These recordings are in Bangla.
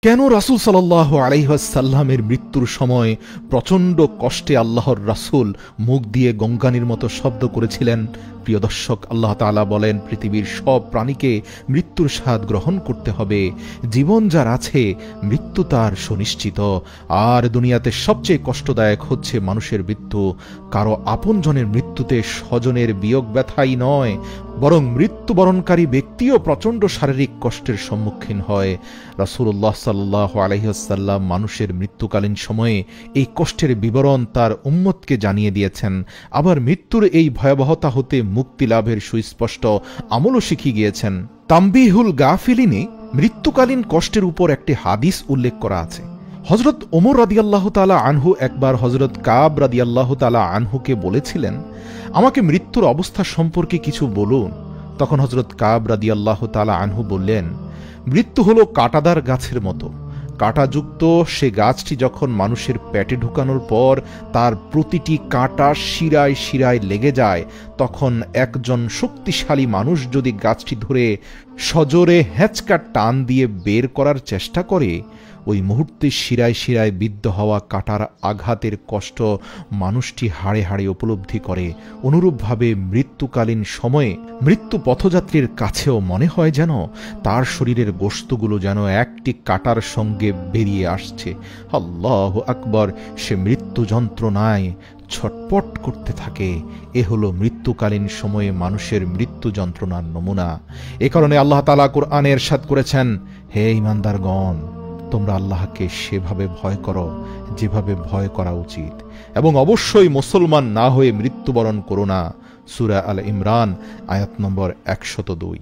কেন রাসূল সাল্লাল্লাহু আলাইহি ওয়াসাল্লামের মৃত্যুর সময় প্রচণ্ড কষ্টে আল্লাহর রাসূল মুখ দিয়ে গঙ্গানির মতো শব্দ করেছিলেন? প্রিয় দর্শক, আল্লাহ তাআলা বলেন, পৃথিবীর সব প্রাণীকে মৃত্যুর স্বাদ গ্রহণ করতে হবে। জীবন যার আছে, মৃত্যু তার সুনিশ্চিত। আর দুনিয়াতে সবচেয়ে কষ্টদায়ক হচ্ছে মানুষের মৃত্যু। কারো আপনজনের মৃত্যুতে স্বজনের বিয়োগ ব্যথাই নয়, বরং মৃত্যুবরণকারী ব্যক্তিও প্রচণ্ড শারীরিক কষ্টের সম্মুখীন হয়। রাসূলুল্লাহ সাল্লাল্লাহু আলাইহি ওয়াসাল্লাম মানুষের মৃত্যুকালীন সময়ে এই কষ্টের বিবরণ তার উম্মতকে জানিয়ে দিয়েছেন। আবার মৃত্যুর এই ভয়াবহতা হতে মুক্তি লাভের সুস্পষ্ট আমলও শিখিয়ে গিয়েছেন। তামবিহুল গাফিলিনে মৃত্যুকালীন কষ্টের উপর একটি হাদিস উল্লেখ করা আছে। হযরত ওমর রাদিয়াল্লাহু তাআলা আনহু একবার হযরত কাব রাদিয়াল্লাহু তাআলা আনহুকে বলেছিলেন, আমাকে মৃত্যুর অবস্থা সম্পর্কে কিছু বলুন। তখন হযরত কাব রাদিয়াল্লাহু তাআলা আনহু বললেন, মৃত্যু হলো কাঁটাদার গাছের মতো। কাঁটাযুক্ত সে গাছটি যখন মানুষের পেটে ঢুকানোর পর তার প্রতিটি কাঁটা শিরায় শিরায় লেগে যায়, তখন একজন শক্তিশালী মানুষ যদি গাছটি ধরে সজোরে হ্যাঁচকা টান দিয়ে বের করার চেষ্টা করে, ওই মুহূর্তে শিরায় শিরায় বিদ্ধ হওয়া কাঁটার আঘাতের কষ্ট মানুষটি হাড়ে হাড়ে উপলব্ধি করে। অনুরূপভাবে মৃত্যুকালীন সময়ে মৃত্যু পথযাত্রীর কাছেও মনে হয় যেন তার শরীরের গোশতগুলো যেন একটি কাঁটার সঙ্গে বেরিয়ে আসছে। আল্লাহু আকবার! সে মৃত্যু যন্ত্রণায় ছটপট করতে থাকে। এ হলো মৃত্যুকালীন সময়ে মানুষের মৃত্যু যন্ত্রণার নমুনা। এ কারণে আল্লাহ তাআলা কুরআনে ইরশাদ করেছেন, হে ঈমানদারগণ, তোমরা আল্লাহকে সেভাবে ভয় করো যেভাবে ভয় করা উচিত, এবং অবশ্যই মুসলমান না হয়ে মৃত্যুবরণ করো না। সূরা আল ইমরান আয়াত নম্বর 102।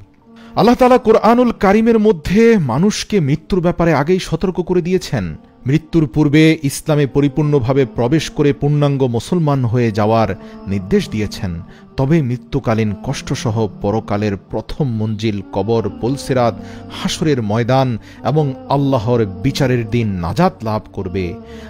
আল্লাহ তাআলা কুরআনুল কারীমের মধ্যে মানুষকে মৃত্যুর ব্যাপারে আগেই সতর্ক করে দিয়েছেন। মৃত্যুর পূর্বে ইসলামে পরিপূর্ণভাবে প্রবেশ করে পূর্ণাঙ্গ মুসলমান হয়ে যাওয়ার নির্দেশ দিয়েছেন। তবে মৃত্যুকালীন কষ্টসহ পরকালের প্রথম মঞ্জিল কবর, পুলসিরাত, হাসরের ময়দান এবং আল্লাহর বিচারের দিন নাজাত লাভ করবে।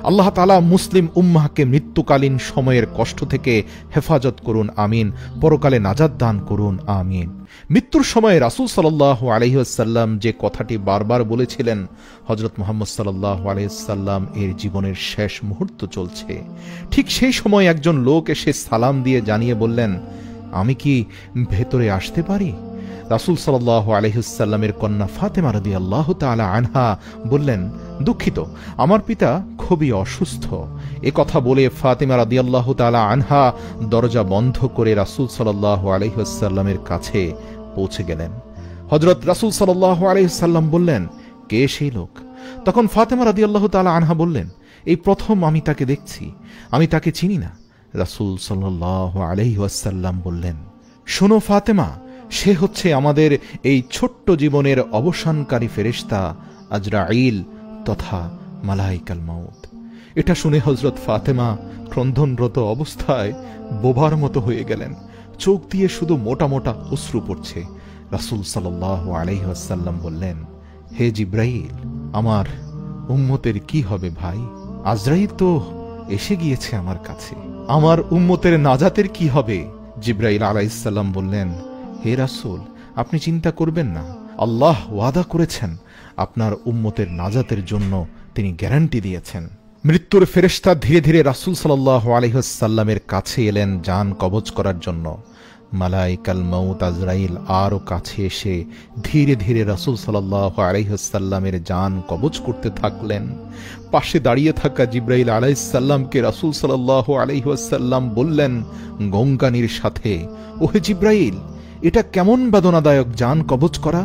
আল্লাহ তাআলা মুসলিম উম্মাহকে মৃত্যুকালীন সময়ের কষ্ট থেকে হেফাজত করুন, আমিন। পরকালে নাজাত দান করুন, আমিন। মৃত্যুর সময় রাসূল সাল্লাল্লাহু আলাইহি ওয়াসাল্লাম যে কথাটি বারবার বলেছিলেন, হযরত মুহাম্মদ সাল্লাল্লাহু আলাইহি ওয়াসাল্লাম এর জীবনের শেষ মুহূর্ত চলছে। ঠিক সেই সময় একজন লোক এসে সালাম দিয়ে জানিয়ে বললেন, আমি কি ভেতরে আসতে পারি? রাসূল সাল্লাল্লাহু আলাইহি ওয়াসাল্লামের কন্যা ফাতেমা রাদিয়াল্লাহু তাআলা আনহা বললেন, দুঃখিত, আমার পিতা খুবই অসুস্থ। এ কথা বলে ফাতেমা রাদিয়াল্লাহু তাআলা আনহা দরজা বন্ধ করে রাসূল সাল্লাল্লাহু আলাইহি ওয়াসাল্লামের কাছে পৌঁছে গেলেন। হযরত রাসূল সাল্লাল্লাহু আলাইহি ওয়াসাল্লাম বললেন, কে সেই লোক? তখন ফাতেমা রাদিয়াল্লাহু তাআলা আনহা বললেন, এই প্রথম আমি তাকে দেখছি, আমি তাকে চিনি না। রাসূল সাল্লাল্লাহু আলাইহি ওয়াসাল্লাম বললেন, শোনো ফাতেমা, সে হচ্ছে আমাদের এই ছোট্ট জীবনের অবসানকারী ফেরেশতা আজরাইল তথা মালাইকাল মাউত। এটা শুনে হযরত ফাতেমা ক্রন্দনরত অবস্থায় বোবার মতো হয়ে গেলেন। চোখ দিয়ে শুধু মোটা মোটা অশ্রু পড়ছে। রাসূল সাল্লাল্লাহু আলাইহি ওয়াসাল্লাম বললেন, হে জিব্রাইল, আমার উম্মতের কি হবে ভাই? আজরাইল তো এসে গিয়েছে আমার কাছে, আমার উম্মতের নাজাতের কি হবে? জিব্রাইল আলাইহিস সালাম বললেন, হে রাসূল, আপনি চিন্তা করবেন না, আল্লাহ ওয়াদা করেছেন, আপনার উম্মতের নাজাতের জন্য তিনি গ্যারান্টি দিয়েছেন। মৃত্যুর ফেরেশতা ধীরে ধীরে রাসূল সাল্লাল্লাহু আলাইহি ওয়াসাল্লামের কাছে এলেন জান কবজ করার জন্য। মালাইকাল মাউত আজরাইল আরও কাছে এসে ধীরে ধীরে রাসূল সাল্লাল্লাহু আলাইহি ওয়াসাল্লামের জান কবজ করতে থাকলেন। পাশে দাঁড়িয়ে থাকা জিব্রাইল আলাইহিস সালামকে রাসূল সাল্লাল্লাহু আলাইহি ওয়াসাল্লাম বললেন গঙ্গানির সাথে, ওহে জিব্রাইল, এটা কেমন বেদনাদায়ক জান কবজ করা?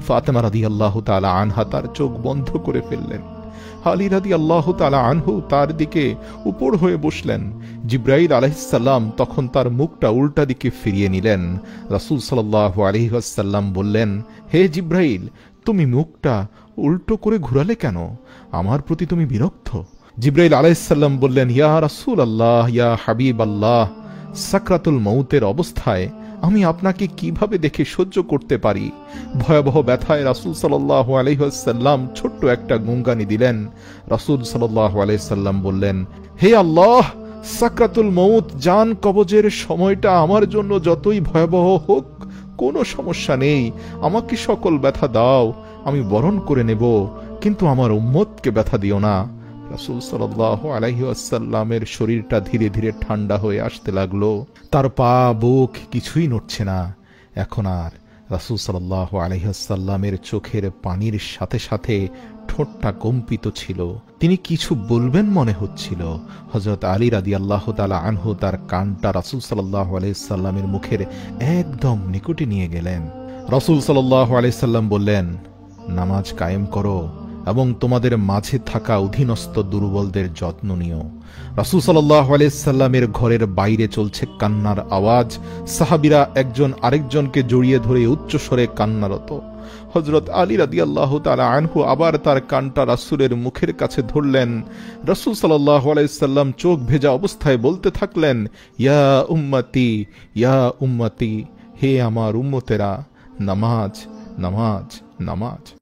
ফাতেমা রাদিয়াল্লাহু তাআলা আনহা তার চোখ বন্ধ করে ফেললেন। আলী রাদিয়াল্লাহু তাআলা আনহু তার দিকে উপর হয়ে বসলেন। জিব্রাইল আলাইহিস সালাম তখন তার মুখটা উল্টা দিকে ফিরিয়ে নিলেন। রাসূল সাল্লাল্লাহু আলাইহি ওয়াসাল্লাম বললেন, হে জিব্রাইল, তুমি মুখটা উল্টো করে ঘুরালে কেন? আমার প্রতি তুমি বিরক্ত? জিব্রাইল আলাইহিস সালাম বললেন, ইয়া রাসূলুল্লাহ, ইয়া হাবিবাল্লাহ, সাকরাতুল মউতের অবস্থায় আমি আপনাকে কিভাবে দেখে সহ্য করতে পারি? ভয়াবহ ব্যথায় রাসূল সাল্লাল্লাহু আলাইহি ওয়াসাল্লাম ছোট্ট একটা গুঙ্গানি দিলেন। রাসূল সাল্লাল্লাহু আলাইহি ওয়াসাল্লাম বললেন, হে আল্লাহ, সাকরাতুল মউত জান কবজের সময়টা আমার জন্য যতই ভয়াবহ হোক কোনো সমস্যা নেই, আমাকে সকল ব্যথা দাও, আমি বরণ করে নেব, কিন্তু আমার উম্মতকে ব্যথা দিও না। রাসূল সাল্লাল্লাহু আলাইহি ওয়াসাল্লামের শরীরটা ধীরে ধীরে ঠান্ডা হয়ে আসতে লাগলো। তার পা বুক কিছুই নড়ছে না। এখন আর রাসূল সাল্লাল্লাহু আলাইহি ওয়াসাল্লামের চোখের পানির সাথে সাথে ঠোঁটটা কম্পিত ছিল। তিনি কিছু বলবেন মনে হচ্ছিল। হযরত আলী রাদিয়াল্লাহু তাআলা আনহু তার কানটা রাসূল সাল্লাল্লাহু আলাইহি ওয়াসাল্লামের মুখের একদম নিকটে নিয়ে গেলেন। রাসূল সাল্লাল্লাহু আলাইহি ওয়াসাল্লাম বললেন, নামাজ কায়েম করো এবং তোমাদের মাঝে থাকা অধীনস্থ দুর্বলদের যত্ন নিও। রাসূল সাল্লাল্লাহু আলাইহি সাল্লামের ঘরের বাইরে চলছে কান্নার আওয়াজ। সাহাবীরা একজন আরেকজনকে জড়িয়ে ধরে উচ্চস্বরে কান্নারত। হযরত আলী রাদিয়াল্লাহু তাআলা আনহু আবার তার কানটা রাসূলের মুখের কাছে ধরলেন। রাসূল সাল্লাল্লাহু আলাইহি সাল্লাম চোখ ভেজা অবস্থায় বলতে থাকলেন, ইয়া উম্মতি, ইয়া উম্মতি, হে আমার উম্মতেরা, নামাজ, নামাজ, নামাজ।